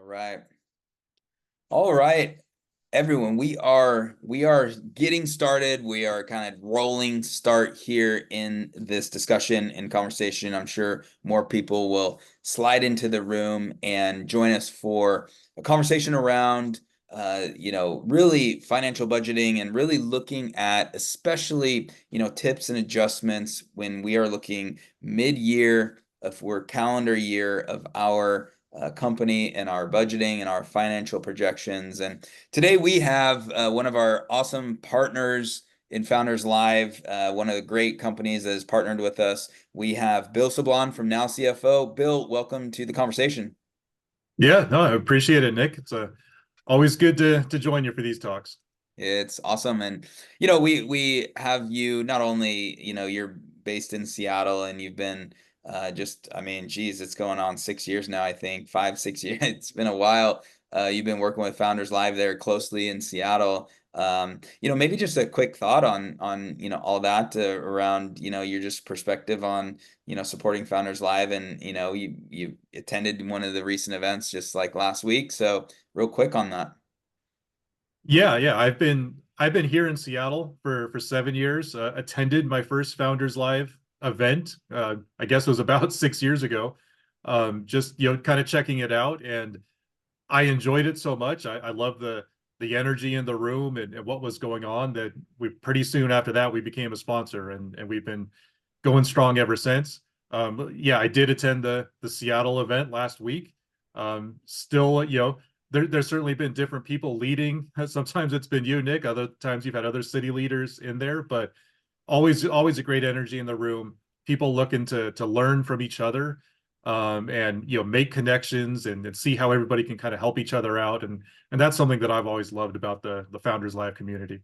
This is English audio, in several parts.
right. All right, everyone. We are getting started. We are kind of rolling start here in this discussion and conversation. I'm sure more people will slide into the room and join us for a conversation around really financial budgeting and really looking at especially, tips and adjustments when we are looking mid-year if we're calendar year of our company and our budgeting and our financial projections. And today we have one of our awesome partners in Founders Live, one of the great companies that has partnered with us. We have Bill Sablon from NOW CFO. Bill, welcome to the conversation. Yeah, no, I appreciate it, Nick. It's always good to join you for these talks. It's awesome. And we have you not only, you're based in Seattle and you've been I mean, geez, it's going on 6 years now, I think, 5, 6 years. It's been a while. You've been working with Founders Live there closely in Seattle. Maybe just a quick thought on all that around your just perspective on supporting Founders Live, and you attended one of the recent events just like last week. So real quick on that. Yeah. I've been here in Seattle for 7 years. Attended my first Founders Live event. I guess it was about 6 years ago. Just kind of checking it out, and I enjoyed it so much. I love the energy in the room and what was going on that we pretty soon after that we became a sponsor, and we've been going strong ever since. Yeah, I did attend the Seattle event last week. Still, there's certainly been different people leading. Sometimes it's been you, Nick. Other times you've had other city leaders in there, but always a great energy in the room. People looking to learn from each other, and make connections and see how everybody can kind of help each other out, and that's something that I've always loved about the Founders Live community.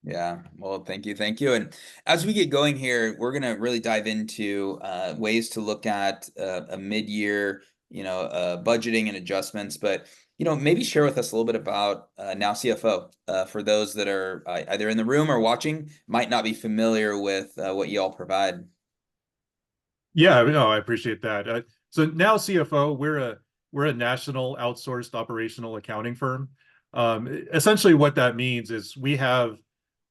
Yeah, well, thank you. And as we get going here, we're gonna really dive into ways to look at a mid-year, budgeting and adjustments. But maybe share with us a little bit about NOW CFO for those that are either in the room or watching, might not be familiar with what you all provide. Yeah, no, I appreciate that. So now CFO, we're a national outsourced operational accounting firm. Essentially, what that means is we have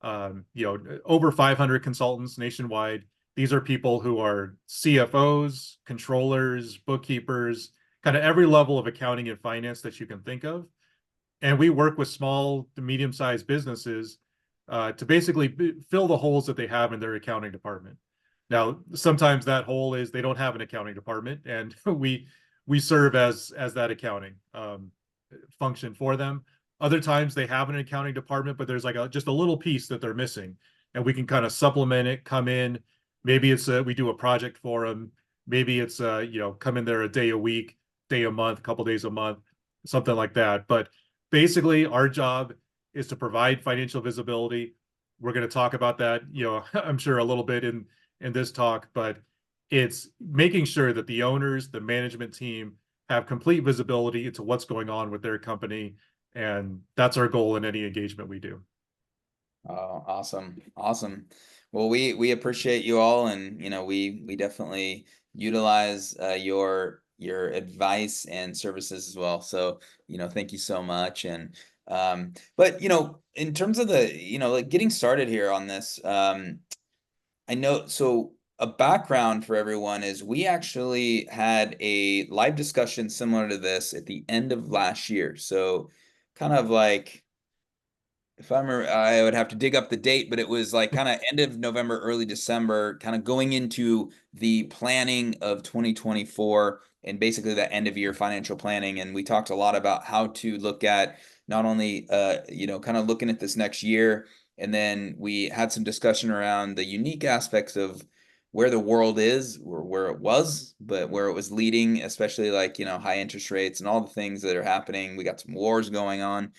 over 500 consultants nationwide. These are people who are CFOs, controllers, bookkeepers, kind of every level of accounting and finance that you can think of. And we work with small to medium-sized businesses to basically fill the holes that they have in their accounting department. Now, sometimes that hole is they don't have an accounting department, and we serve as that accounting function for them. Other times they have an accounting department, but there's like just a little piece that they're missing, and we can kind of supplement it. Come in, maybe it's we do a project for them. Maybe it's come in there a day a week, day a month, a couple days a month, something like that. But basically, our job is to provide financial visibility. We're going to talk about that, I'm sure a little bit in this talk, but it's making sure that the owners, the management team have complete visibility into what's going on with their company. And that's our goal in any engagement we do. Oh, awesome. Awesome. Well, we appreciate you all, and we definitely utilize your advice and services as well. So, thank you so much. And but in terms of the, like getting started here on this, I know, so a background for everyone is we actually had a live discussion similar to this at the end of last year. So kind of like, if I remember, I would have to dig up the date, but it was like kind of end of November, early December, kind of going into the planning of 2024 and basically the end of year financial planning. And we talked a lot about how to look at not only, kind of looking at this next year, and then we had some discussion around the unique aspects of where the world is, or where it was, but where it was leading, especially like, high interest rates and all the things that are happening. We got some wars going on,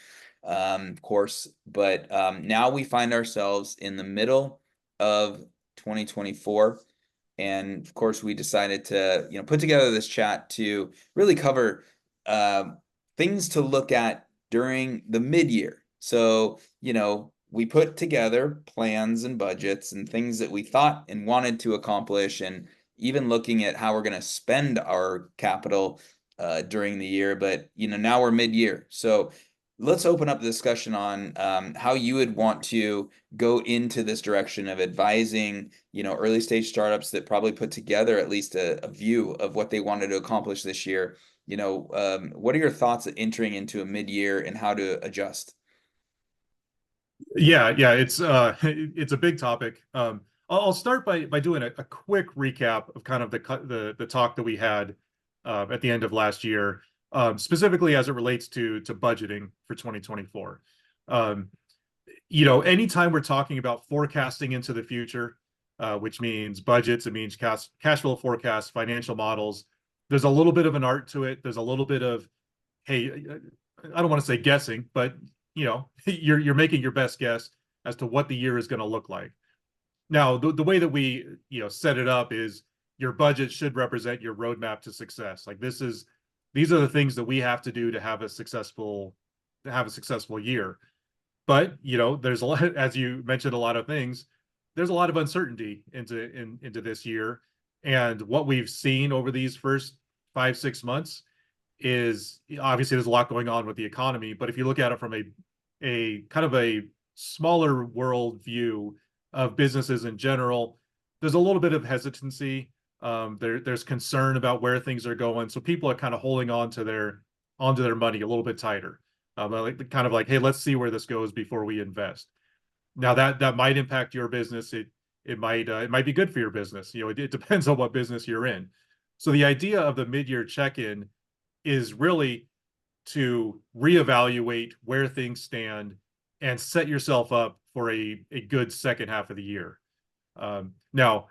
of course. But now we find ourselves in the middle of 2024. And of course, we decided to, put together this chat to really cover things to look at during the mid-year. So, we put together plans and budgets and things that we thought and wanted to accomplish, and even looking at how we're going to spend our capital during the year, but now we're mid-year. So let's open up the discussion on how you would want to go into this direction of advising, early stage startups that probably put together at least a view of what they wanted to accomplish this year. What are your thoughts of entering into a mid-year and how to adjust? Yeah, it's a big topic. I'll start by doing a quick recap of kind of the talk that we had at the end of last year, specifically as it relates to budgeting for 2024. Um, Anytime we're talking about forecasting into the future, which means budgets, it means cash flow forecasts, financial models. There's a little bit of an art to it. There's a little bit of, hey, I don't want to say guessing, but you're making your best guess as to what the year is going to look like. Now, the way that we set it up is your budget should represent your roadmap to success. Like these are the things that we have to do to have a successful year. But there's a lot, as you mentioned, a lot of things. There's a lot of uncertainty into this year, and what we've seen over these first 5 6 months is obviously there's a lot going on with the economy. But if you look at it from a kind of a smaller world view of businesses in general, there's a little bit of hesitancy. There's concern about where things are going, so people are kind of holding on to their money a little bit tighter. Like kind of like, hey, let's see where this goes before we invest. Now that might impact your business. It might be good for your business. It depends on what business you're in. So the idea of the mid-year check-in is really to reevaluate where things stand and set yourself up for a good second half of the year. Now,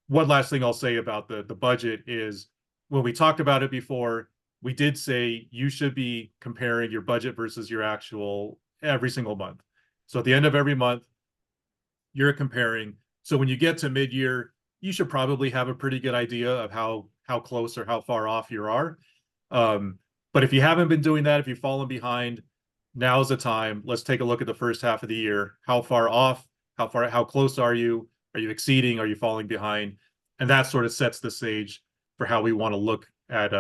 one last thing I'll say about the budget is when we talked about it before, we did say you should be comparing your budget versus your actual every single month. So at the end of every month, you're comparing. So when you get to mid-year, you should probably have a pretty good idea of how close or how far off you are. But if you haven't been doing that, if you've fallen behind, now's the time. Let's take a look at the first half of the year. How far off? How close are you? Are you exceeding? Are you falling behind? And that sort of sets the stage for how we want to look at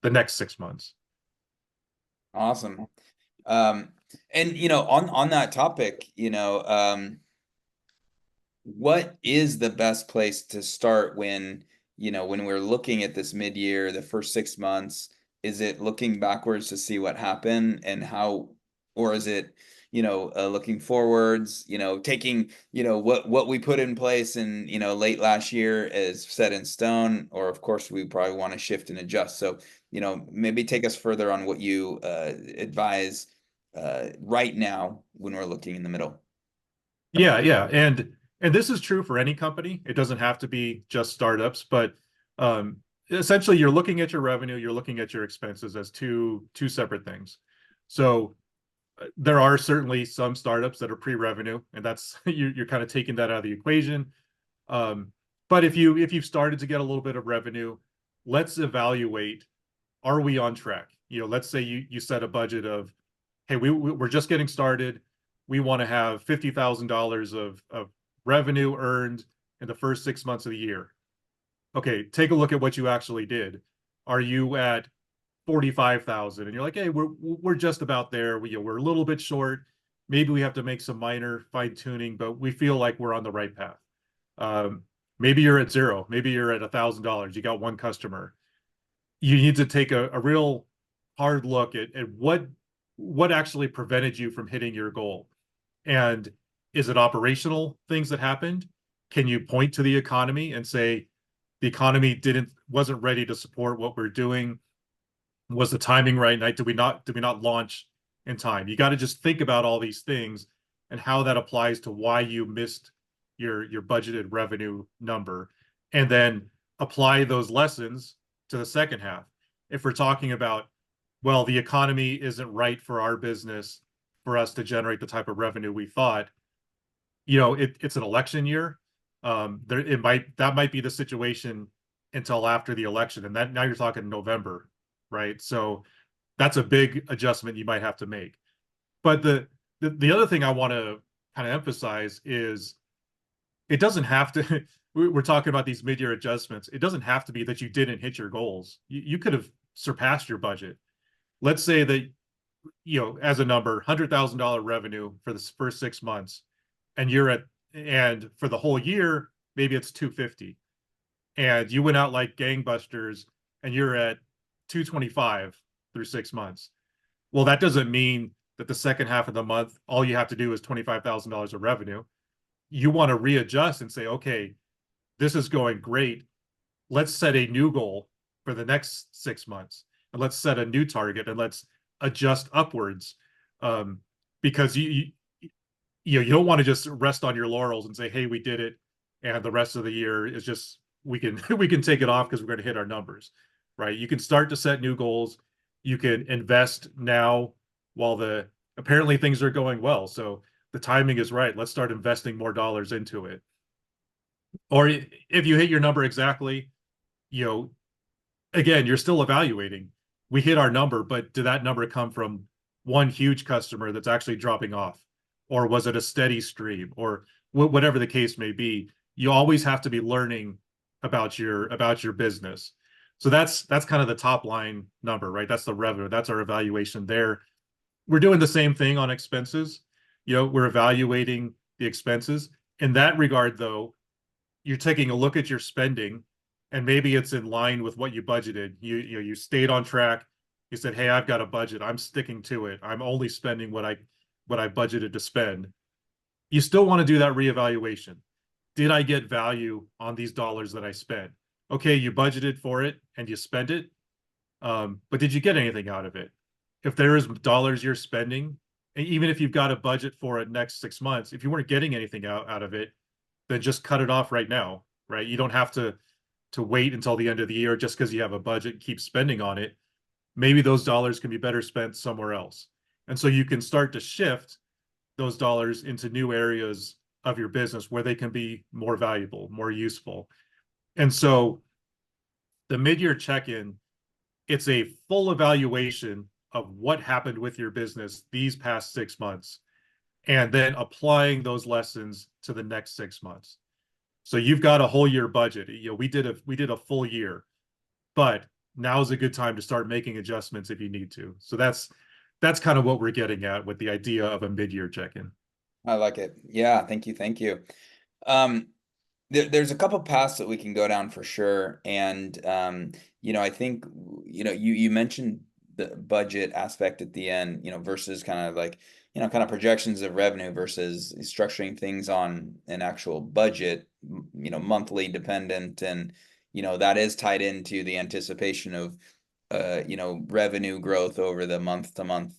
the next 6 months. Awesome. Um, and on that topic, what is the best place to start when we're looking at this mid-year, the first 6 months? Is it looking backwards to see what happened and how, or is it, looking forwards, taking, what we put in place in, late last year is set in stone, or of course we probably want to shift and adjust. So, maybe take us further on what you advise right now when we're looking in the middle. Yeah, and this is true for any company. It doesn't have to be just startups, but um, essentially, you're looking at your revenue, you're looking at your expenses as two separate things. So there are certainly some startups that are pre-revenue, and that's you're kind of taking that out of the equation. Um, but if you've started to get a little bit of revenue, let's evaluate, are we on track? Let's say you set a budget of, hey, we're just getting started. We want to have $50,000 of revenue earned in the first 6 months of the year. Okay, take a look at what you actually did. Are you at 45,000? And you're like, hey, we're just about there. We're a little bit short. Maybe we have to make some minor fine tuning, but we feel like we're on the right path. Um, Maybe you're at zero. Maybe you're at $1,000. You got one customer. You need to take a real hard look at what actually prevented you from hitting your goal. And is it operational things that happened? Can you point to the economy and say the economy wasn't ready to support what we're doing? Was the timing right? Did we not launch in time? You got to just think about all these things and how that applies to why you missed your budgeted revenue number, and then apply those lessons to the second half. If we're talking about, well, the economy isn't right for our business for us to generate the type of revenue we thought, it's an election year. That might be the situation until after the election, and that now you're talking November, right? So that's a big adjustment you might have to make. But the other thing I want to kind of emphasize is it doesn't have to. We're talking about these mid-year adjustments. It doesn't have to be that you didn't hit your goals. You could have surpassed your budget. Let's say that, as a number, $100,000 revenue for the first 6 months, and and for the whole year, maybe it's 250, and you went out like gangbusters, and you're at 225 through 6 months. Well, that doesn't mean that the second half of the month, all you have to do is $25,000 of revenue. You want to readjust and say, okay, this is going great. Let's set a new goal for the next 6 months, and let's set a new target, and let's adjust upwards. Um, because you don't want to just rest on your laurels and say, hey, we did it, and the rest of the year is just we can we can take it off because we're going to hit our numbers, right? You can start to set new goals. You can invest now while the apparently things are going well. So the timing is right. Let's start investing more dollars into it. Or if you hit your number exactly, you know, again, you're still evaluating. We hit our number, but did that number come from one huge customer that's actually dropping off? Or was it a steady stream? Or whatever the case may be, you always have to be learning about your business. So that's kind of the top line number, right? That's the revenue. That's our evaluation there. We're doing the same thing on expenses. We're evaluating the expenses. In that regard, though, you're taking a look at your spending, and maybe it's in line with what you budgeted. You stayed on track. You said, hey, I've got a budget, I'm sticking to it, I'm only spending what I budgeted to spend. You still want to do that reevaluation. Did I get value on these dollars that I spent? Okay, you budgeted for it and you spent it, but did you get anything out of it? If there is dollars you're spending, and even if you've got a budget for it next 6 months, if you weren't getting anything out of it, then just cut it off right now, right? You don't have to wait until the end of the year just because you have a budget and keep spending on it. Maybe those dollars can be better spent somewhere else. And so you can start to shift those dollars into new areas of your business where they can be more valuable, more useful. And so the mid-year check-in, it's a full evaluation of what happened with your business these past 6 months, and then applying those lessons to the next 6 months. So you've got a whole year budget. We did a full year, but now is a good time to start making adjustments if you need to. So that's kind of what we're getting at with the idea of a mid-year check-in. I like it. Yeah, thank you, thank you. Um, there's a couple paths that we can go down for sure, and I think you mentioned the budget aspect at the end, versus kind of like kind of projections of revenue versus structuring things on an actual budget, monthly dependent, and that is tied into the anticipation of revenue growth over the month to month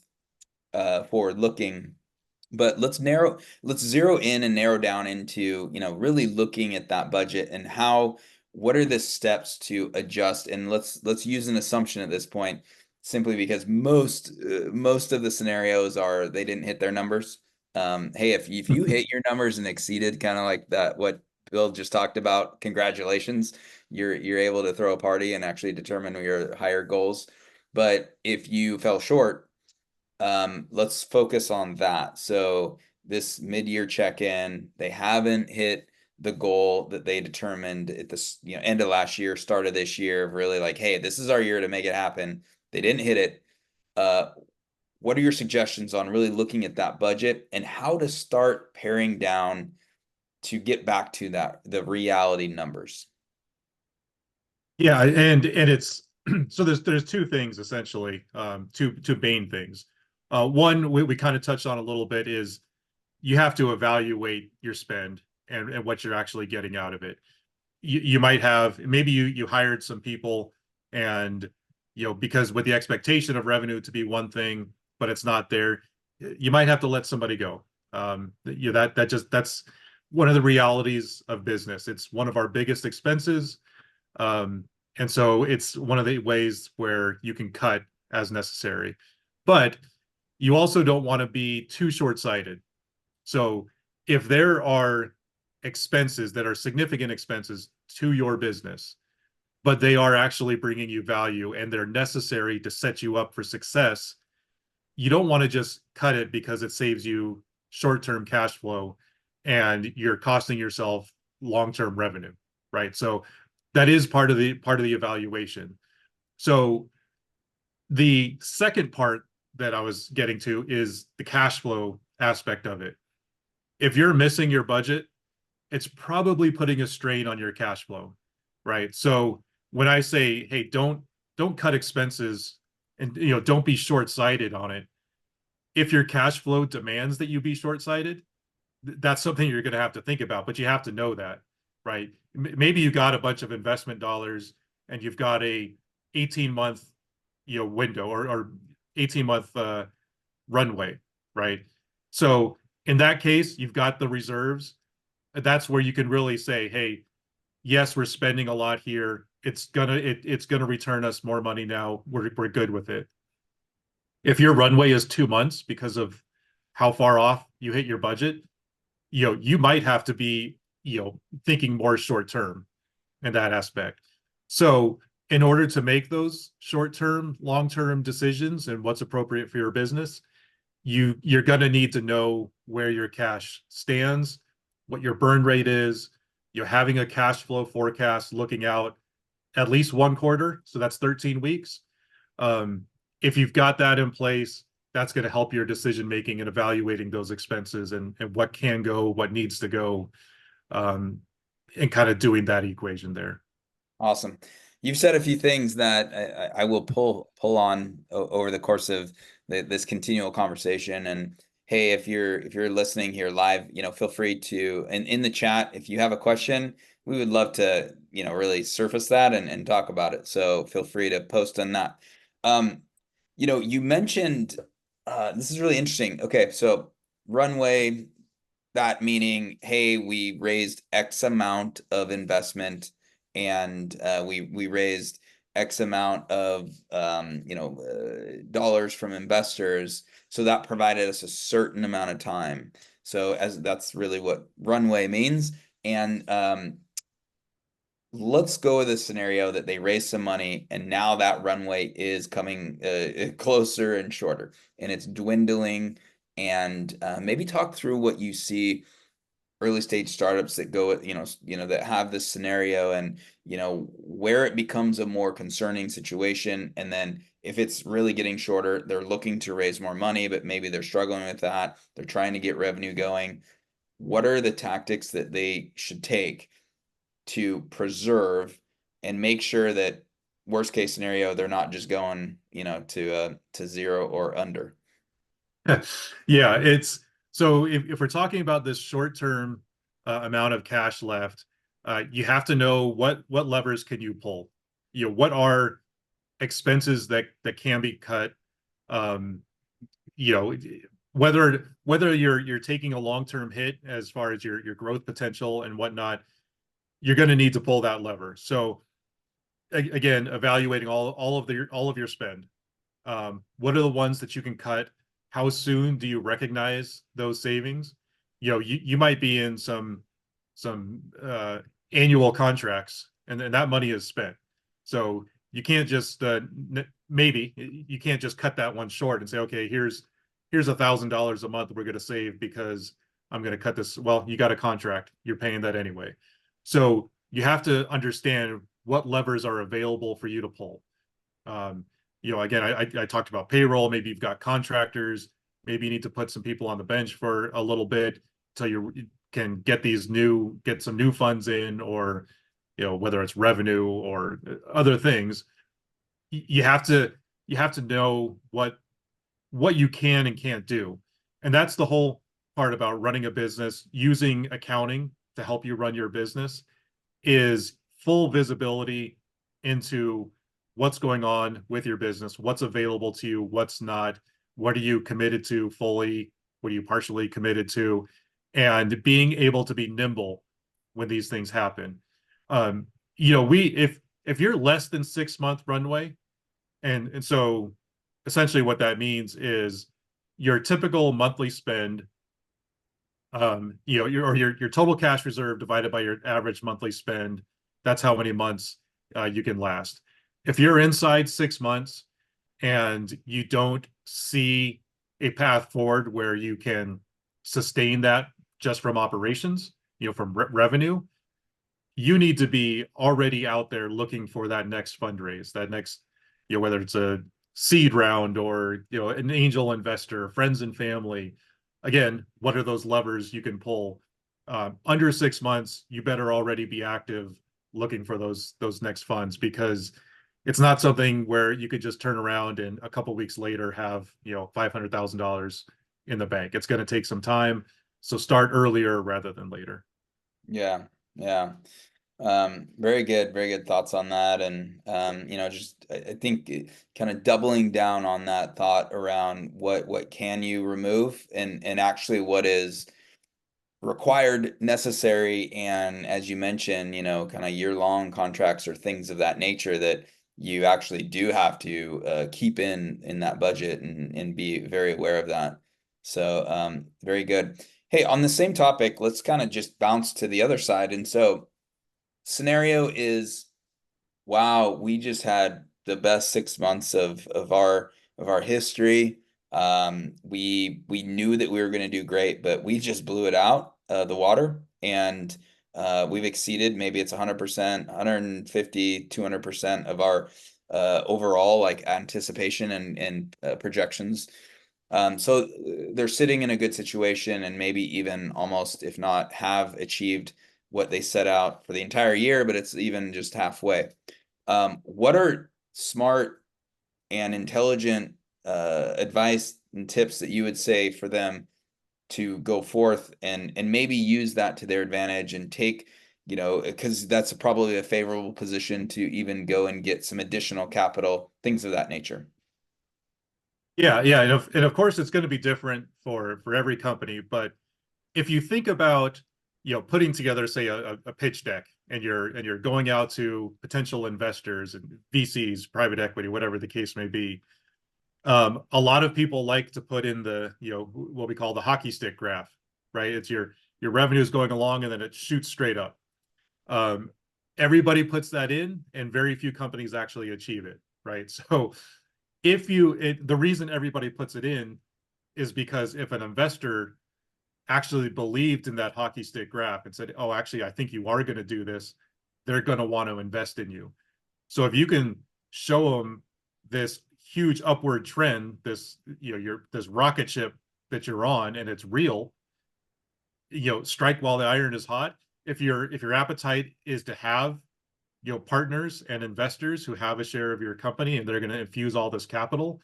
forward looking. But let's zero in and narrow down into, really looking at that budget and what are the steps to adjust? And let's use an assumption at this point, simply because most of the scenarios are they didn't hit their numbers. Hey, if you hit your numbers and exceeded, kind of like that, what Bill just talked about, congratulations, you're able to throw a party and actually determine your higher goals. But if you fell short, let's focus on that. So this mid-year check-in, they haven't hit the goal that they determined at the end of last year, start of this year, of really like, hey, this is our year to make it happen. They didn't hit it. What are your suggestions on really looking at that budget and how to start paring down to get back to the reality numbers? Yeah, and it's so there's two things essentially, two main things. One we kind of touched on a little bit is you have to evaluate your spend and what you're actually getting out of it. You might have maybe you hired some people, and because with the expectation of revenue to be one thing, but it's not there, you might have to let somebody go. That's one of the realities of business. It's one of our biggest expenses. And so it's one of the ways where you can cut as necessary. But you also don't want to be too short-sighted. So if there are expenses that are significant expenses to your business, but they are actually bringing you value and they're necessary to set you up for success, you don't want to just cut it because it saves you short-term cash flow and you're costing yourself long-term revenue, right? So that is part of the evaluation. So The second part that I was getting to is the cash flow aspect of it. If you're missing your budget, it's probably putting a strain on your cash flow, right? So when I say, hey, don't cut expenses and don't be short-sighted on it. If your cash flow demands that you be short-sighted, that's something you're going to have to think about, but you have to know that, right? Maybe you got a bunch of investment dollars and you've got a 18-month window or 18-month runway, right? So in that case, you've got the reserves. That's where you can really say, hey, yes, we're spending a lot here. It's gonna return us more money now. We're good with it. If your runway is 2 months because of how far off you hit your budget, you might have to be thinking more short term in that aspect. So in order to make those short term, long term decisions and what's appropriate for your business, you're going to need to know where your cash stands, what your burn rate is. You're having a cash flow forecast looking out at least 1 quarter, so that's 13 weeks. um, if you've got that in place, that's going to help your decision making and evaluating those expenses and what can go, what needs to go, um, and kind of doing that equation there. Awesome. You've said a few things that I will pull on over the course of this continual conversation. And hey, if you're listening here live, feel free to, and in the chat, if you have a question, we would love to, really surface that and talk about it. So feel free to post on that. Um, you mentioned this is really interesting. Okay, so runway, that meaning, hey, we raised X amount of investment and we raised X amount of dollars from investors. So that provided us a certain amount of time. So as that's really what runway means. And let's go with a scenario that they raise some money and now that runway is coming closer and shorter and it's dwindling. And maybe talk through what you see early stage startups that go with, that have this scenario and, where it becomes a more concerning situation. And then if it's really getting shorter, they're looking to raise more money, but maybe they're struggling with that. They're trying to get revenue going. What are the tactics that they should take to preserve and make sure that worst case scenario, they're not just going, to zero or under? Yeah, it's so if we're talking about this short term amount of cash left, you have to know what levers can you pull. What are expenses that can be cut. Um, you know, whether you're taking a long term hit as far as your growth potential and whatnot, you're going to need to pull that lever. So again, evaluating all of your spend. What are the ones that you can cut? How soon do you recognize those savings? You might be in some annual contracts, and then that money is spent. So you can't just maybe you can't just cut that one short and say, okay, here's $1,000 a month we're going to save because I'm going to cut this. Well, you got a contract, you're paying that anyway. So you have to understand what levers are available for you to pull. Um, again, I talked about payroll. Maybe you've got contractors. Maybe you need to put some people on the bench for a little bit until you can get some new funds in, or whether it's revenue or other things. You have to know what you can and can't do, and that's the whole part about running a business. Using accounting to help you run your business is full visibility into what's going on with your business, what's available to you, what's not, what are you committed to fully, what are you partially committed to, and being able to be nimble when these things happen. We if you're less than 6 month runway, and so essentially what that means is your typical monthly spend, your total cash reserve divided by your average monthly spend. That's how many months you can last. If you're inside 6 months and you don't see a path forward where you can sustain that just from operations, from revenue, you need to be already out there looking for that next fundraise, that next, whether it's a seed round or an angel investor, friends and family. Again, what are those levers you can pull? Under 6 months, you better already be active looking for those next funds, because it's not something where you could just turn around and a couple weeks later have $500,000 in the bank. It's going to take some time, so start earlier rather than later. Yeah, yeah. Very good thoughts on that. And just I think kind of doubling down on that thought around what can you remove and actually what is required, necessary, and as you mentioned, kind of year-long contracts or things of that nature that you actually do have to keep in that budget and be very aware of that. So very good. Hey, on the same topic, let's kind of just bounce to the other side. And so scenario is, wow, we just had the best 6 months of our history. We knew that we were going to do great, but we just blew it out the water, and we've exceeded, maybe it's 100%, 150, 200% of our overall like anticipation and projections. So they're sitting in a good situation and maybe even almost, if not, have achieved what they set out for the entire year, but it's even just halfway. What are smart and intelligent advice and tips that you would say for them to go forth and maybe use that to their advantage and take, because that's probably a favorable position to even go and get some additional capital, things of that nature. Yeah, yeah, and of course it's going to be different for every company, but if you think about putting together, say, a pitch deck, and you're going out to potential investors and VCs, private equity, whatever the case may be, a lot of people like to put in the what we call the hockey stick graph, right? It's your revenue is going along and then it shoots straight up. um, Everybody puts that in and very few companies actually achieve it, right? So the reason everybody puts it in is because if an investor actually believed in that hockey stick graph and said, oh, actually, I think you are going to do this, they're going to want to invest in you. So if you can show them this huge upward trend, this rocket ship that you're on, and it's real, strike while the iron is hot. If your appetite is to have partners and investors who have a share of your company and they're going to infuse all this capital,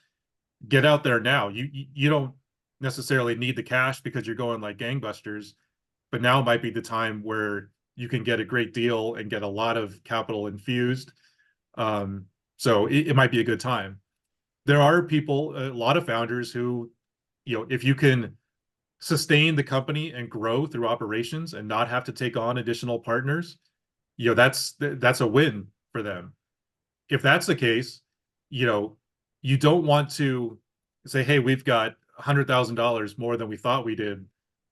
get out there now. You don't necessarily need the cash because you're going like gangbusters, but now might be the time where you can get a great deal and get a lot of capital infused. So it might be a good time. There are people, a lot of founders who, if you can sustain the company and grow through operations and not have to take on additional partners, that's a win for them. If that's the case, you know, you don't want to say, hey, we've got $100,000 more than we thought we did.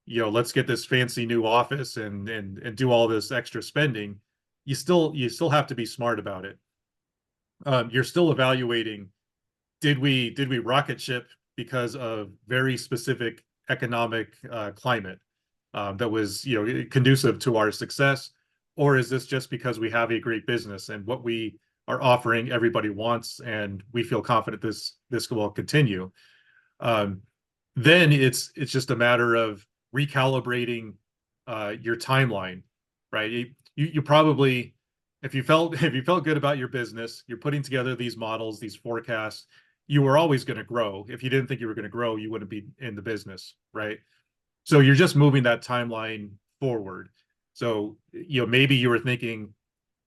Let's get this fancy new office and do all this extra spending. You still have to be smart about it. You're still evaluating, did we rocket ship because of very specific economic climate that was conducive to our success, or is this just because we have a great business and what we are offering everybody wants and we feel confident this will continue? um, then it's just a matter of recalibrating your timeline, right? You probably, if you felt good about your business, you're putting together these models, these forecasts, you were always going to grow. If you didn't think you were going to grow, you wouldn't be in the business, right? So you're just moving that timeline forward. So maybe you were thinking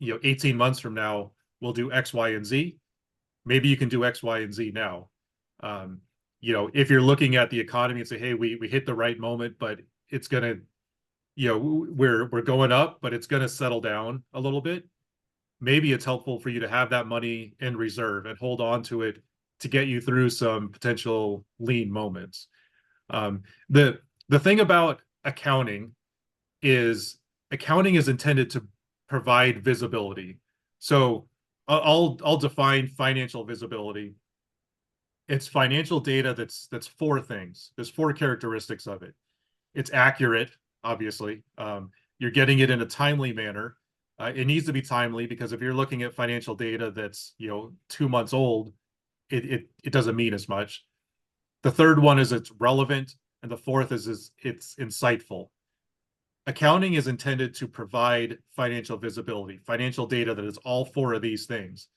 18 months from now we'll do X, Y, and Z. Maybe you can do X, Y, and Z now. Um, if you're looking at the economy and say, hey, we hit the right moment, but it's gonna, we're going up, but it's gonna settle down a little bit. Maybe it's helpful for you to have that money in reserve and hold on to it to get you through some potential lean moments. Um, the the thing about accounting is intended to provide visibility. So I'll define financial visibility. It's financial data that's four things. There's four characteristics of it. It's accurate, obviously. You're getting it in a timely manner. It needs to be timely because if you're looking at financial data that's 2 months old, it doesn't mean as much. The third one is it's relevant, and the fourth is it's insightful. Accounting is intended to provide financial visibility, financial data that is all four of these things.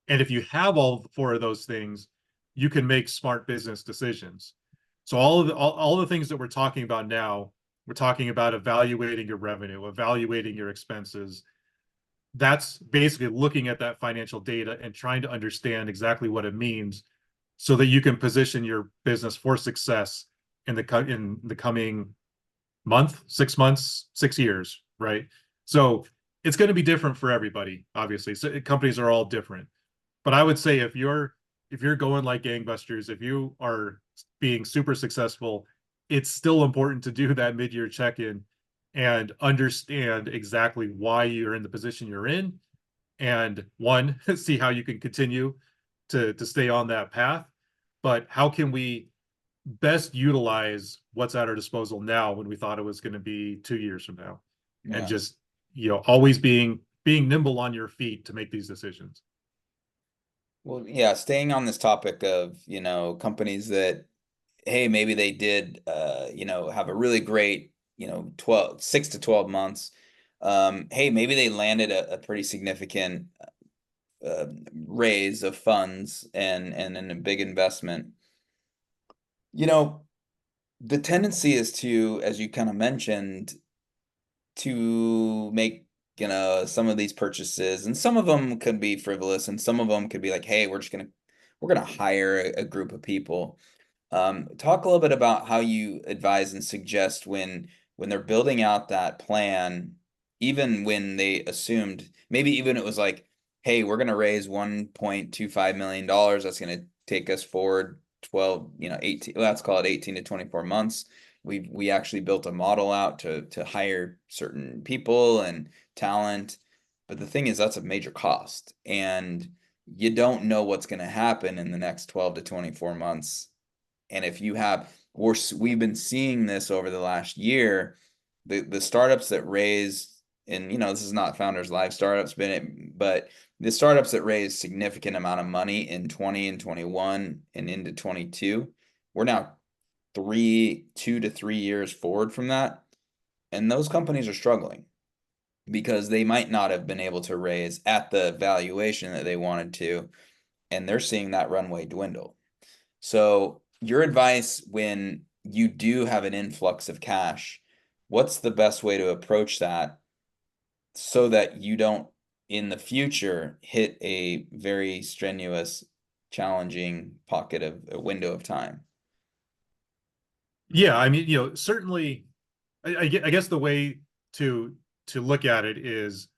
And if you have all four of those things, you can make smart business decisions. So all the things that we're talking about now, we're talking about evaluating your revenue, evaluating your expenses. That's basically looking at that financial data and trying to understand exactly what it means so that you can position your business for success in the coming month, 6 months, 6 years, right? So it's going to be different for everybody, obviously. So companies are all different. But I would say if you're going like gangbusters, if you are being super successful, it's still important to do that mid-year check-in and understand exactly why you're in the position you're in, and one, see how you can continue to stay on that path. But how can we best utilize what's at our disposal now when we thought it was going to be 2 years from now, and Yeah. just always being nimble on your feet to make these decisions. Well, yeah, staying on this topic of, companies that, hey, maybe they did, have a really great, 6 to 12 months. Hey, maybe they landed a pretty significant uh, raise of funds and a big investment. You know, the tendency is to, as you kind of mentioned, to make, some of these purchases, and some of them could be frivolous, and some of them could be like, hey, we're gonna hire a group of people. Talk a little bit about how you advise and suggest when they're building out that plan, even when they assumed, maybe even it was like, hey, we're gonna raise $1.25 million. That's gonna take us forward 12, 18, let's call it 18 to 24 months. We actually built a model out to hire certain people and talent. But the thing is, that's a major cost, and you don't know what's going to happen in the next 12 to 24 months. And if you have, we've been seeing this over the last year, the startups that raise, and this is not Founders Live startups, but the startups that raise significant amount of money in 20 and 21 and into 22, we're now 2 to 3 years forward from that, and those companies are struggling because they might not have been able to raise at the valuation that they wanted to, and they're seeing that runway dwindle. So, your advice when you do have an influx of cash, what's the best way to approach that so that you don't, in the future, hit a very strenuous, challenging pocket of a window of time? Yeah, I mean, certainly, I guess the way to look at it is,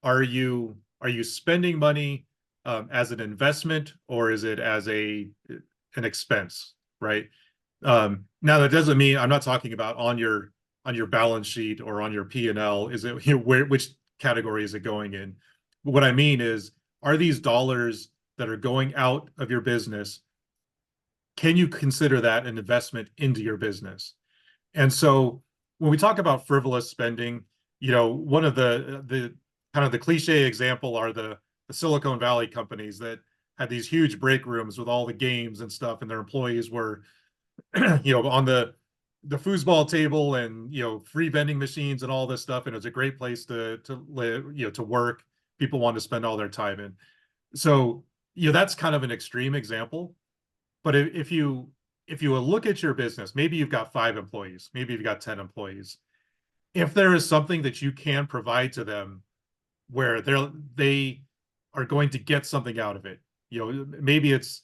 are you spending money as an investment, or is it as an expense, right? Now that doesn't mean, I'm not talking about on your balance sheet or on your P&L. Is it, which category is it going in? What I mean is, are these dollars that are going out of your business, can you consider that an investment into your business? And so when we talk about frivolous spending, one of the kind of the cliche example are the Silicon Valley companies that had these huge break rooms with all the games and stuff, and their employees were, on the foosball table, and free vending machines and all this stuff, and it was a great place to live, to work. People want to spend all their time in. So that's kind of an extreme example. But if you look at your business, maybe you've got 5 employees, maybe you've got 10 employees. If there is something that you can provide to them where they are going to get something out of it, maybe it's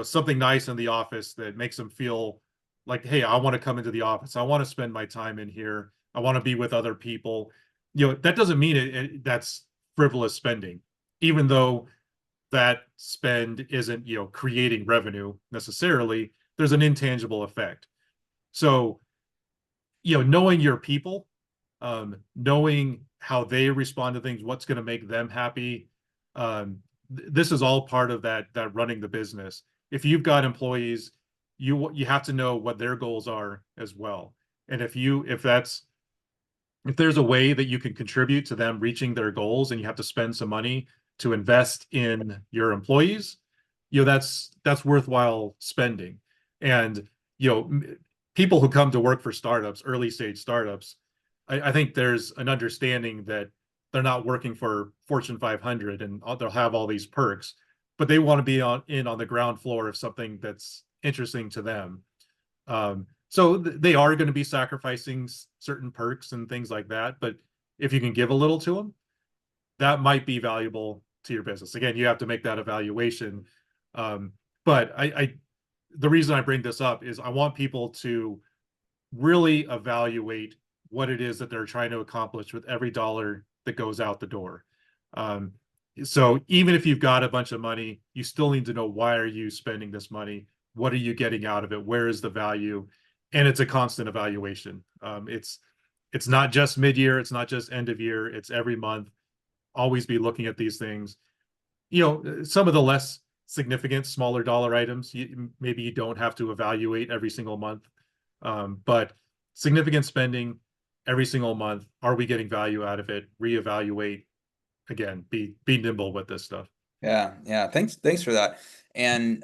something nice in the office that makes them feel like, hey, I want to come into the office, I want to spend my time in here, I want to be with other people. That doesn't mean that's frivolous spending, even though that spend isn't creating revenue necessarily. There's an intangible effect. So knowing your people, knowing how they respond to things, what's going to make them happy, this is all part of that running the business. If you've got employees, you have to know what their goals are as well. And if there's a way that you can contribute to them reaching their goals, and you have to spend some money to invest in your employees, that's worthwhile spending. And you know, people who come to work for startups, early stage startups, I think there's an understanding that they're not working for Fortune 500 and they'll have all these perks, but they want to be on the ground floor of something that's interesting to them. So they are going to be sacrificing certain perks and things like that. But if you can give a little to them, that might be valuable to your business. Again, you have to make that evaluation. Um, but the reason I bring this up is I want people to really evaluate what it is that they're trying to accomplish with every dollar that goes out the door. Um, so even if you've got a bunch of money, you still need to know, why are you spending this money? What are you getting out of it? Where is the value? And it's a constant evaluation. It's not just mid-year, it's not just end of year, it's every month. Always be looking at these things. Some of the less significant, smaller dollar items, maybe you don't have to evaluate every single month. But significant spending every single month, are we getting value out of it? Reevaluate. Again, be nimble with this stuff. Yeah, yeah. Thanks for that. And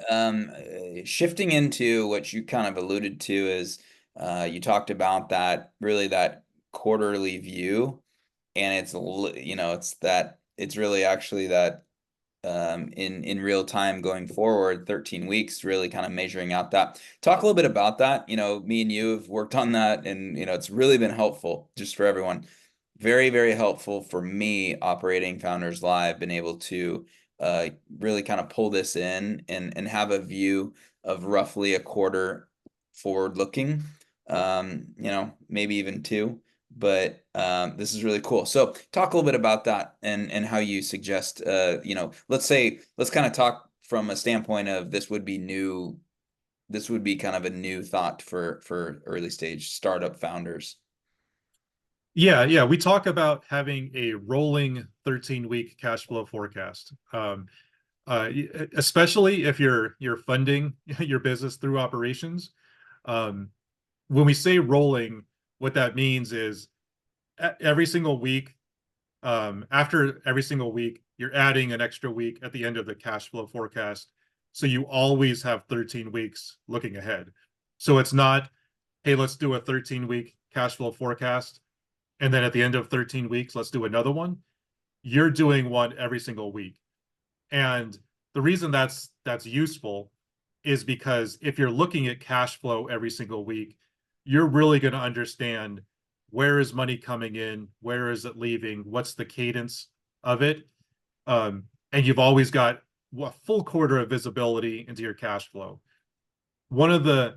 shifting into what you kind of alluded to is you talked about that really that quarterly view, and it's really actually that in real time going forward, 13 weeks, really kind of measuring out that. Talk a little bit about that. Me and you have worked on that, and it's really been helpful just for everyone. Very, very helpful for me operating Founders Live, been able to really kind of pull this in and have a view of roughly a quarter forward looking, maybe even two. But this is really cool. So talk a little bit about that and how you suggest, let's kind of talk from a standpoint of this would be new. This would be kind of a new thought for early stage startup founders. Yeah. We talk about having a rolling 13-week cash flow forecast. Uh, Especially if you're funding your business through operations. Um, when we say rolling, what that means is every single week, after every single week, you're adding an extra week at the end of the cash flow forecast. So you always have 13 weeks looking ahead. So it's not, hey, let's do a 13-week cash flow forecast. And then at the end of 13 weeks, let's do another one. You're doing one every single week. And the reason that's useful is because if you're looking at cash flow every single week, you're really going to understand, where is money coming in, where is it leaving, what's the cadence of it. And you've always got a full quarter of visibility into your cash flow. One of the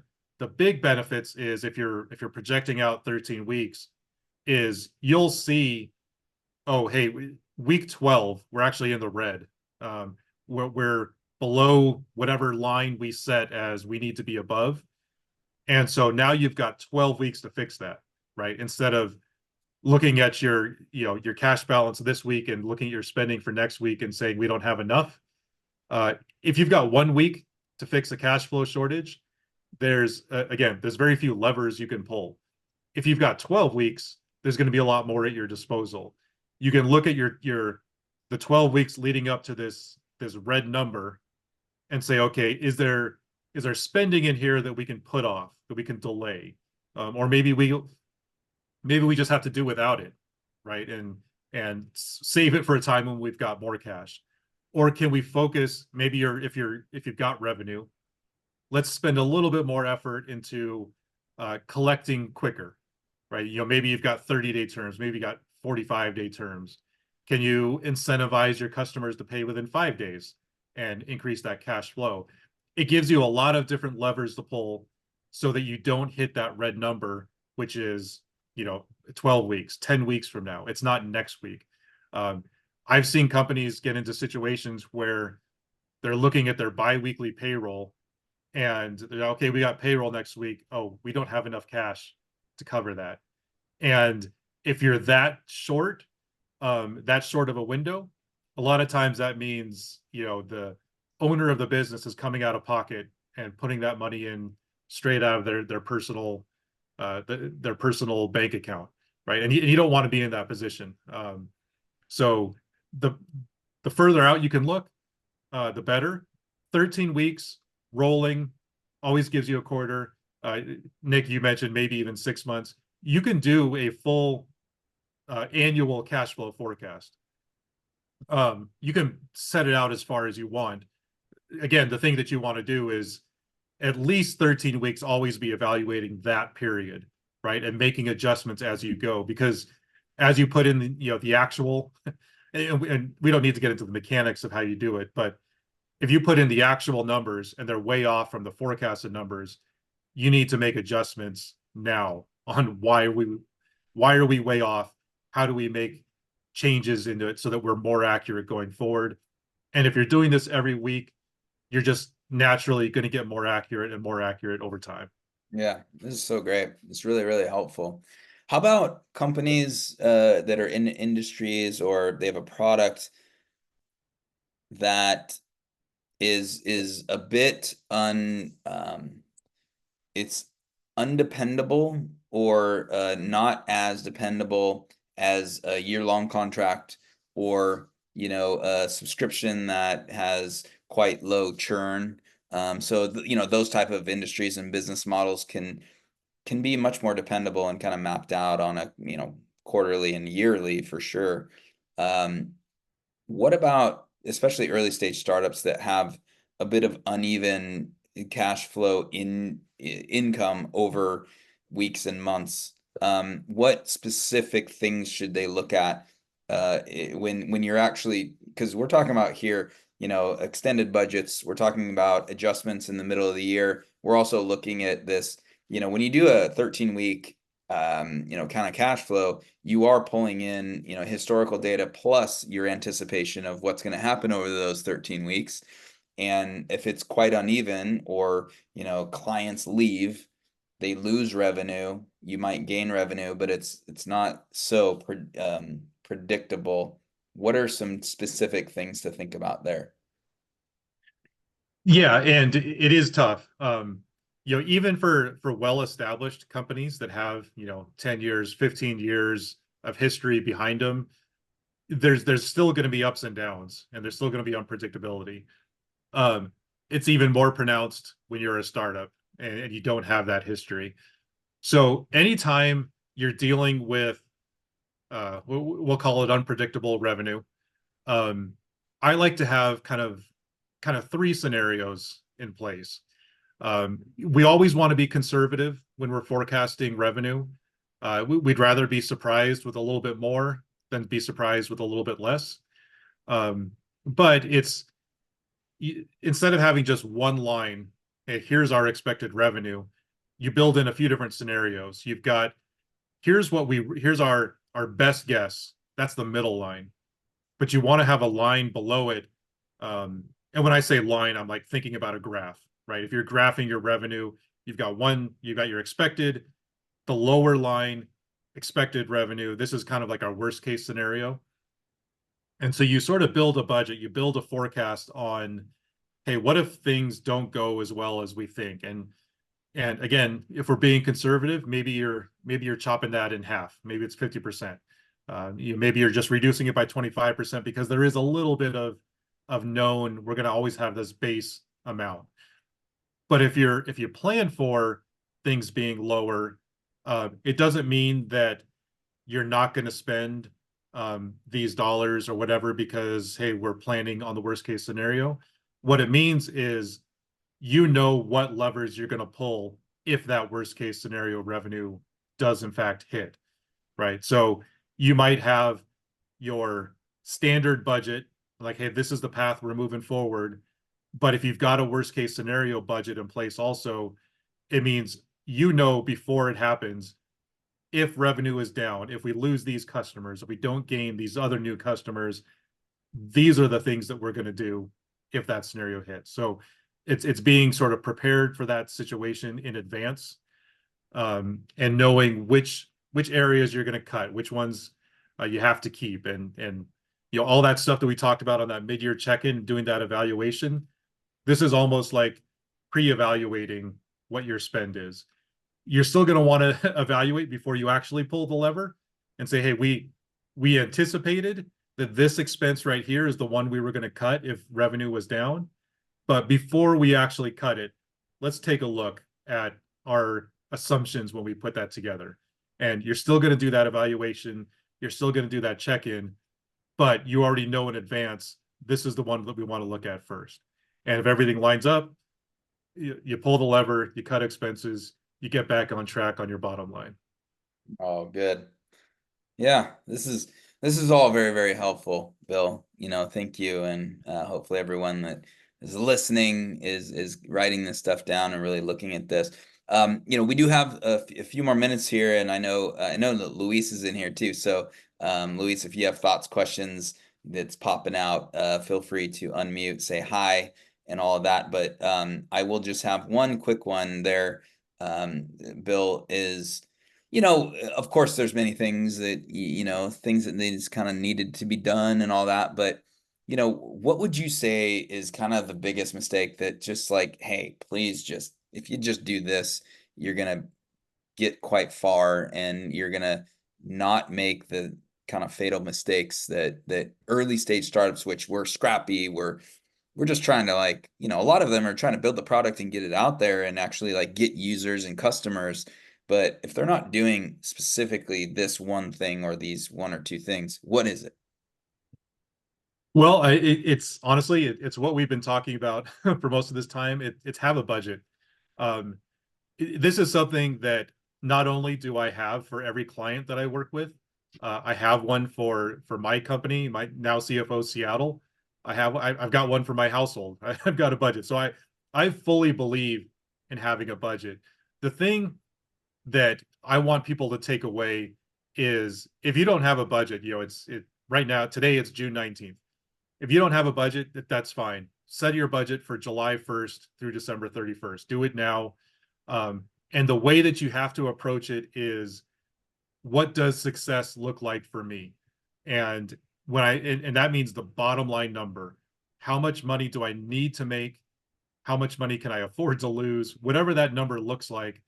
big benefits is, if you're projecting out 13 weeks, is you'll see, oh, hey, week 12, we're actually in the red. We're below whatever line we set as we need to be above. And so now you've got 12 weeks to fix that, right? Instead of looking at your cash balance this week and looking at your spending for next week and saying we don't have enough. If you've got 1 week to fix a cash flow shortage, there's very few levers you can pull. If you've got 12 weeks, there's going to be a lot more at your disposal. You can look at the 12 weeks leading up to this red number and say, okay, is there spending in here that we can put off, that we can delay, or maybe we just have to do without it, right? And save it for a time when we've got more cash. Or can we focus, maybe if you've got revenue, let's spend a little bit more effort into collecting quicker, right? Maybe you've got 30-day terms, maybe you got 45-day terms. Can you incentivize your customers to pay within 5 days and increase that cash flow? It gives you a lot of different levers to pull so that you don't hit that red number, which is 12 weeks, 10 weeks from now. It's not next week. Um, I've seen companies get into situations where they're looking at their biweekly payroll and they're, okay, we got payroll next week. Oh, we don't have enough cash to cover that. And if you're that short of a window, a lot of times that means, the owner of the business is coming out of pocket and putting that money in straight out of their personal their personal bank account, right? And you don't want to be in that position. So the further out you can look, the better. 13 weeks rolling always gives you a quarter. Nick, you mentioned maybe even 6 months. You can do a full annual cash flow forecast. You can set it out as far as you want. Again, the thing that you want to do is at least 13 weeks always be evaluating that period, right? And making adjustments as you go, because as you put in the actual, and we don't need to get into the mechanics of how you do it, but if you put in the actual numbers and they're way off from the forecasted numbers, you need to make adjustments now on why are we way off? How do we make changes into it so that we're more accurate going forward? And if you're doing this every week, you're just naturally going to get more accurate and more accurate over time. Yeah, this is so great. It's really, really helpful. How about companies that are in industries or they have a product that is a bit it's undependable or not as dependable as a year-long contract or a subscription that has quite low churn. So those type of industries and business models can be much more dependable and kind of mapped out on a quarterly and yearly for sure. Um, what about especially early stage startups that have a bit of uneven cash flow income over weeks and months? What specific things should they look at when you're actually, because we're talking about here, extended budgets, we're talking about adjustments in the middle of the year. We're also looking at this, when you do a 13-week kind of cash flow, you are pulling in, historical data plus your anticipation of what's going to happen over those 13 weeks. And if it's quite uneven or, clients leave, they lose revenue, you might gain revenue, but it's not so predictable. What are some specific things to think about there? Yeah, and it is tough. Even for well-established companies that have, 10 years, 15 years of history behind them, there's still going to be ups and downs, and there's still going to be unpredictability. It's even more pronounced when you're a startup and you don't have that history. So anytime you're dealing with, we'll call it unpredictable revenue, um, I like to have kind of three scenarios in place. We always want to be conservative when we're forecasting revenue. We'd rather be surprised with a little bit more than be surprised with a little bit less. But instead of having just one line, hey, here's our expected revenue, you build in a few different scenarios. You've got here's our best guess. That's the middle line. But you want to have a line below it. And when I say line, I'm like thinking about a graph, right? If you're graphing your revenue, you've got your expected, the lower line, expected revenue. This is kind of like our worst case scenario. And so you sort of build a budget, you build a forecast on, hey, what if things don't go as well as we think? And again, if we're being conservative, maybe you're chopping that in half. Maybe it's 50%. Maybe you're just reducing it by 25% because there is a little bit of known, we're going to always have this base amount. But if you plan for things being lower, it doesn't mean that you're not going to spend these dollars or whatever because, hey, we're planning on the worst case scenario. What it means is what levers you're going to pull if that worst case scenario revenue does in fact hit, right? So you might have your standard budget, like, hey, this is the path we're moving forward. But if you've got a worst case scenario budget in place also, it means before it happens, if revenue is down, if we lose these customers, if we don't gain these other new customers, these are the things that we're going to do if that scenario hits. So it's being sort of prepared for that situation in advance, and knowing which areas you're going to cut, which ones you have to keep, and all that stuff that we talked about on that mid-year check-in, doing that evaluation. This is almost like pre-evaluating what your spend is. You're still going to want to evaluate before you actually pull the lever and say, hey, we anticipated that this expense right here is the one we were going to cut if revenue was down. But before we actually cut it, let's take a look at our assumptions when we put that together. And you're still going to do that evaluation. You're still going to do that check-in, but you already know in advance, this is the one that we want to look at first. And if everything lines up, you pull the lever, you cut expenses, you get back on track on your bottom line. Oh, good. Yeah, this is all very, very helpful, Bill. Thank you, and hopefully everyone that is listening is writing this stuff down and really looking at this. We do have a few more minutes here, and I know that Luis is in here too. So, Luis, if you have thoughts, questions that's popping out, feel free to unmute, say hi, and all of that. But I will just have one quick one there. Bill is of course, there's many things that things that needs kind of needed to be done and all that. But what would you say is kind of the biggest mistake that just like, hey, please just if you just do this, you're gonna get quite far and you're gonna not make the kind of fatal mistakes that early stage startups, which we're scrappy, we're just trying to like, a lot of them are trying to build the product and get it out there and actually like get users and customers. But if they're not doing specifically this one thing or these one or two things, what is it? Well, it's honestly, it's what we've been talking about for most of this time. It's have a budget. Um, this is something that not only do I have for every client that I work with, I have one for my company, my Now CFO Seattle. I've got one for my household. I've got a budget, so I fully believe in having a budget. The thing that I want people to take away is if you don't have a budget, it's right now today it's June 19th. If you don't have a budget, that's fine. Set your budget for July 1st through December 31st. Do it now. And the way that you have to approach it is what does success look like for me? And and that means the bottom line number. How much money do I need to make? How much money can I afford to lose? Whatever that number looks like,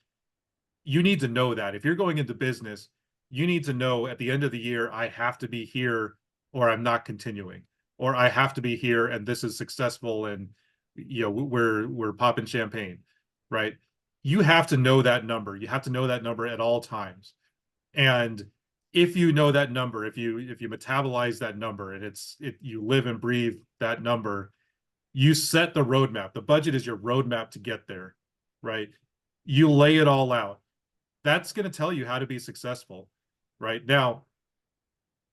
you need to know that. If you're going into business, you need to know at the end of the year, I have to be here or I'm not continuing, or I have to be here and this is successful and we're popping champagne, right? You have to know that number. You have to know that number at all times. And if you know that number, if you metabolize that number and you live and breathe that number, you set the roadmap. The budget is your roadmap to get there, right? You lay it all out. That's going to tell you how to be successful. Right now,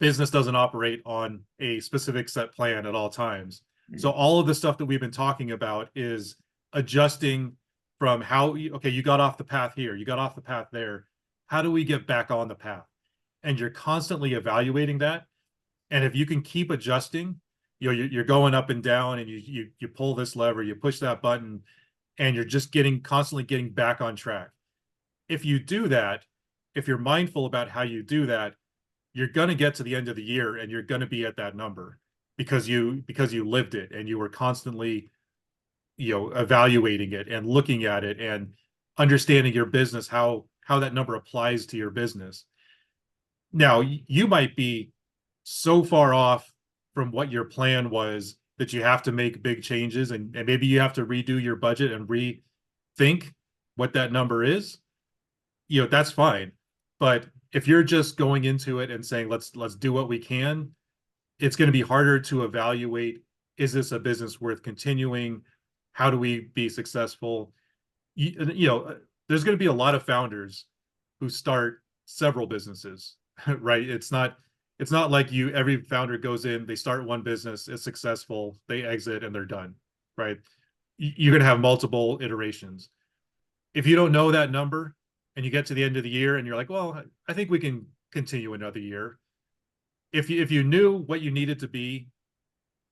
business doesn't operate on a specific set plan at all times. So Mhm. all of the stuff that we've been talking about is adjusting from okay, you got off the path here, you got off the path there. How do we get back on the path? And you're constantly evaluating that. And if you can keep adjusting, you're going up and down and you pull this lever, you push that button, and you're just constantly getting back on track. If you do that, if you're mindful about how you do that, you're going to get to the end of the year and you're going to be at that number because you lived it and you were constantly evaluating it and looking at it and understanding your business, how that number applies to your business. Now you might be so far off from what your plan was that you have to make big changes and maybe you have to redo your budget and rethink what that number is. That's fine. But if you're just going into it and saying let's do what we can, it's going to be harder to evaluate, is this a business worth continuing? How do we be successful? There's going to be a lot of founders who start several businesses, right? It's not like every founder goes in, they start one business, it's successful, they exit and they're done, right? You're going to have multiple iterations. If you don't know that number and you get to the end of the year and you're like, well, I think we can continue another year. If you knew what you needed to be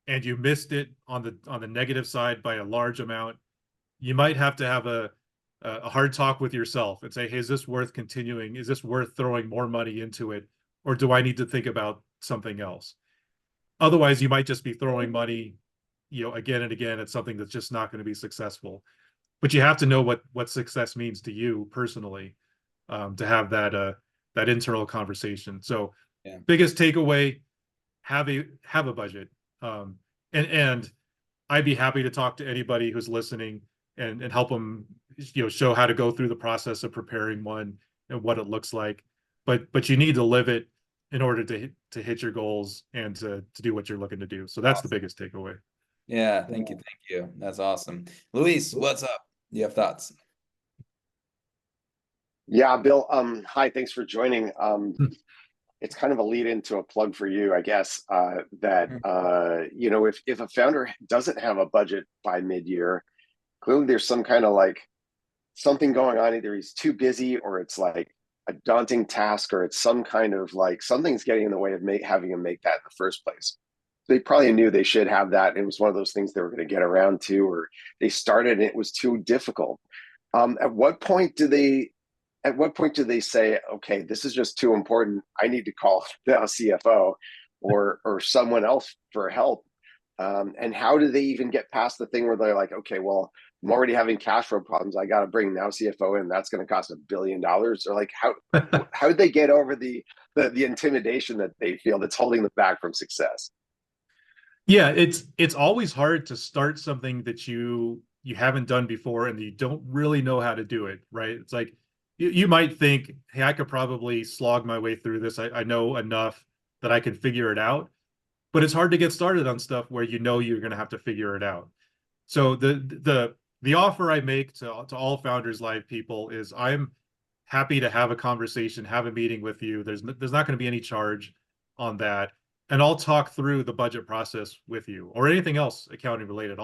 and you missed it on the negative side by a large amount, you might have to have a hard talk with yourself and say, hey, is this worth continuing? Is this worth throwing more money into it? Or do I need to think about something else? Otherwise, you might just be throwing money, again and again at something that's just not going to be successful. But you have to know what success means to you personally, to have that internal conversation. So Yeah. biggest takeaway, have a budget. And I'd be happy to talk to anybody who's listening and help them, show how to go through the process of preparing one and what it looks like. But you need to live it in order to hit your goals and to do what you're looking to do. So that's the Awesome. biggest takeaway. Yeah, thank you, thank you. That's awesome. Luis, what's up? Do you have thoughts? Yeah, Bill. Hi, thanks for joining. It's kind of a lead into a plug for you, I guess. That if a founder doesn't have a budget by mid-year, clearly there's some kind of like something going on. Either he's too busy, or it's like a daunting task, or it's some kind of like something's getting in the way of having him make that in the first place. They probably knew they should have that. It was one of those things they were going to get around to, or they started and it was too difficult. At what point do they say, okay, this is just too important, I need to call the CFO or someone else for help? And how do they even get past the thing where they're like, okay, well, I'm already having cash flow problems, I got to bring Now CFO in, that's going to cost $1 billion? Or like, how did they get over the intimidation that they feel that's holding them back from success? Yeah, it's always hard to start something that you haven't done before and you don't really know how to do it, right? It's like you might think, hey, I could probably slog my way through this. I know enough that I can figure it out. But it's hard to get started on stuff where you're going to have to figure it out. So the offer I make to all Founders Live people is I'm happy to have a conversation, have a meeting with you. There's not going to be any charge on that, and I'll talk through the budget process with you or anything else accounting related.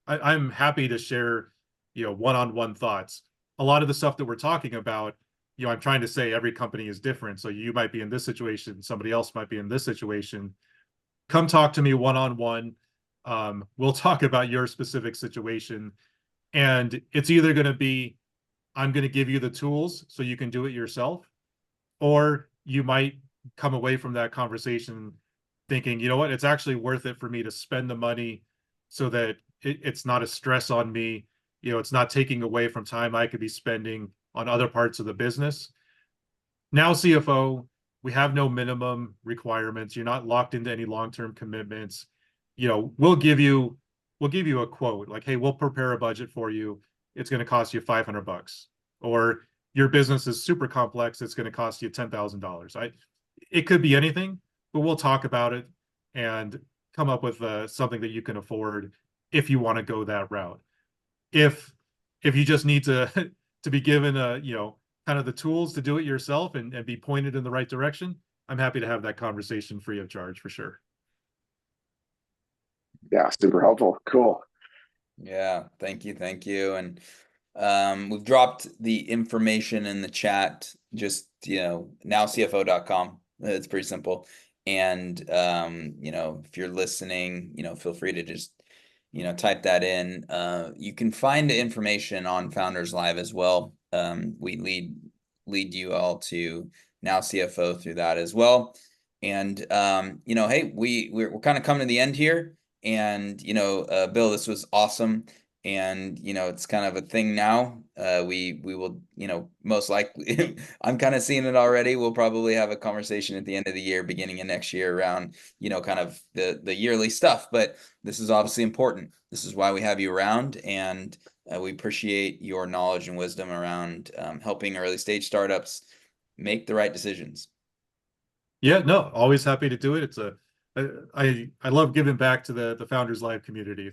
I'm happy to share, one-on-one thoughts. A lot of the stuff that we're talking about, I'm trying to say every company is different. So you might be in this situation, somebody else might be in this situation. Come talk to me one-on-one. We'll talk about your specific situation. And it's either going to be, I'm going to give you the tools so you can do it yourself, or you might come away from that conversation thinking, you know what, it's actually worth it for me to spend the money so that it's not a stress on me. It's not taking away from time I could be spending on other parts of the business. Now CFO, we have no minimum requirements. You're not locked into any long-term commitments. We'll give you a quote like, hey, we'll prepare a budget for you. It's going to cost you $500. Or your business is super complex. It's going to cost you $10,000. It could be anything, but we'll talk about it and come up with something that you can afford if you want to go that route. If you just need to to be given kind of the tools to do it yourself and be pointed in the right direction, I'm happy to have that conversation free of charge for sure. Yeah, super helpful. Cool. Yeah, thank you, thank you. And we've dropped the information in the chat, just nowcfo.com. It's pretty simple. And if you're listening, feel free to just type that in. You can find the information on Founders Live as well. We lead you all to Now CFO through that as well. And hey, we're kind of coming to the end here. And Bill, this was awesome. And it's kind of a thing now. We will most likely I'm kind of seeing it already. We'll probably have a conversation at the end of the year, beginning of next year, around kind of the yearly stuff. But this is obviously important. This is why we have you around, and we appreciate your knowledge and wisdom around helping early stage startups make the right decisions. Yeah, no, always happy to do it. I love giving back to the Founders Live community.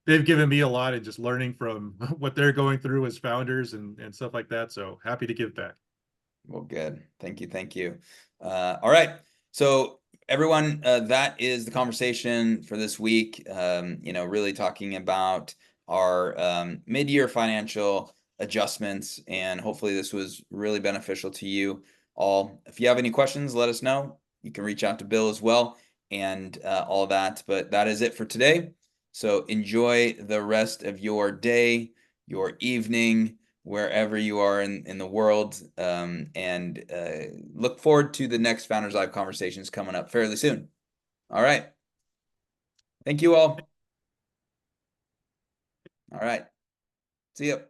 They've given me a lot and just learning from what they're going through as founders and stuff like that. So happy to give back. Well, good. Thank you. Thank you. All right. So everyone, that is the conversation for this week. Really talking about our mid-year financial adjustments, and hopefully this was really beneficial to you all. If you have any questions, let us know. You can reach out to Bill as well, and all that. But that is it for today. So enjoy the rest of your day, your evening, wherever you are in the world, and look forward to the next Founders Live conversations coming up fairly soon. All right. Thank you all. All right. See you.